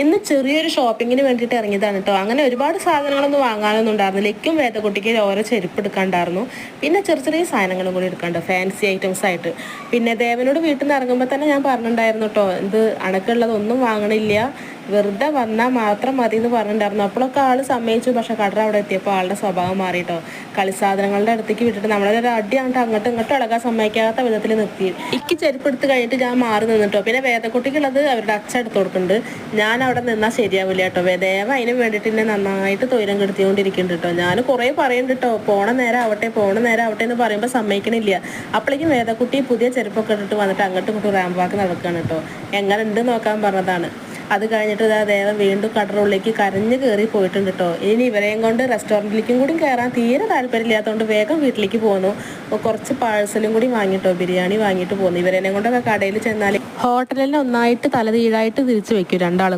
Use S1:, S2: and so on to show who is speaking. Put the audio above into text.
S1: ഇന്ന് ചെറിയൊരു ഷോപ്പിങ്ങിന് വേണ്ടിയിട്ട് ഇറങ്ങിയതാണ് കേട്ടോ. അങ്ങനെ ഒരുപാട് സാധനങ്ങളൊന്നും വാങ്ങാനൊന്നും ഉണ്ടായിരുന്നില്ല. എനിക്കും വേദക്കുട്ടിക്ക് ഓരോ ചെരുപ്പ് എടുക്കാണ്ടായിരുന്നു. പിന്നെ ചെറിയ ചെറിയ സാധനങ്ങളും കൂടി എടുക്കാണ്ട്, ഫാൻസി ഐറ്റംസ് ആയിട്ട്. പിന്നെ ദേവനോട് വീട്ടിൽ നിന്ന് ഇറങ്ങുമ്പോൾ തന്നെ ഞാൻ പറഞ്ഞിട്ടുണ്ടായിരുന്നു കേട്ടോ, ഇത് അണക്കുള്ളതൊന്നും വാങ്ങണില്ല, വെറുതെ വന്നാൽ മാത്രം മതി എന്ന് പറഞ്ഞിട്ടുണ്ടായിരുന്നു. അപ്പോഴൊക്കെ ആൾ സമ്മതിച്ചു. പക്ഷെ കടർ അവിടെ എത്തിയപ്പോൾ ആളുടെ സ്വഭാവം മാറിയിട്ടോ. കളിസാധനങ്ങളുടെ അടുത്തേക്ക് വിട്ടിട്ട് നമ്മളൊരു അടിയാണ്ട് അങ്ങോട്ടും ഇങ്ങോട്ടും ഇളകാൻ സമ്മതിക്കാത്ത വിധത്തിൽ നിർത്തി. എനിക്ക് ചെരുപ്പ് എടുത്ത് കഴിഞ്ഞിട്ട് ഞാൻ മാറി നിന്നിട്ടോ. പിന്നെ വേദക്കുട്ടിക്കുള്ളത് അവരുടെ അച്ഛൻ എടുത്ത് കൊടുക്കുന്നുണ്ട്. ഞാൻ അവിടെ നിന്നാൽ ശരിയാവില്ല കേട്ടോ. ദേവ അതിന് വേണ്ടിയിട്ട് എന്നെ നന്നായിട്ട് തൊയിരം കെടുത്തിക്കൊണ്ടിരിക്കുന്നുണ്ട് കേട്ടോ. ഞാൻ കുറേ പറയുന്നുണ്ട് കേട്ടോ, പോണ നേരം ആവട്ടെ എന്ന് പറയുമ്പോൾ സമ്മതിക്കണില്ല. അപ്പോഴേക്കും വേദക്കുട്ടി പുതിയ ചെരുപ്പൊക്കെ ഇട്ടിട്ട് വന്നിട്ട് അങ്ങോട്ടും ഇങ്ങോട്ടും റാമ്പാക്ക് നടക്കുകയാണ് കേട്ടോ. എങ്ങനെ ഉണ്ട് നോക്കാൻ പറഞ്ഞതാണ്. അത് കഴിഞ്ഞിട്ട് ദേവൻ വീണ്ടും കടറുള്ളിലേക്ക് കരഞ്ഞ് കയറി പോയിട്ടുണ്ട് കേട്ടോ. ഇനി ഇവരെയും കൊണ്ട് റെസ്റ്റോറൻറ്റിലേക്കും കൂടി കയറാൻ തീരെ താല്പര്യമില്ലാത്തതുകൊണ്ട് വേഗം വീട്ടിലേക്ക് പോന്നു. കുറച്ച് പാഴ്സലും കൂടി വാങ്ങിട്ടോ, ബിരിയാണി വാങ്ങിയിട്ട് പോന്നു. ഇവരെന്നെ കൊണ്ടൊക്കെ കടയിൽ ചെന്നാൽ ഹോട്ടലിൽ ഒന്നായിട്ട് തല തീഴായിട്ട് തിരിച്ചു വെക്കും രണ്ടാളും.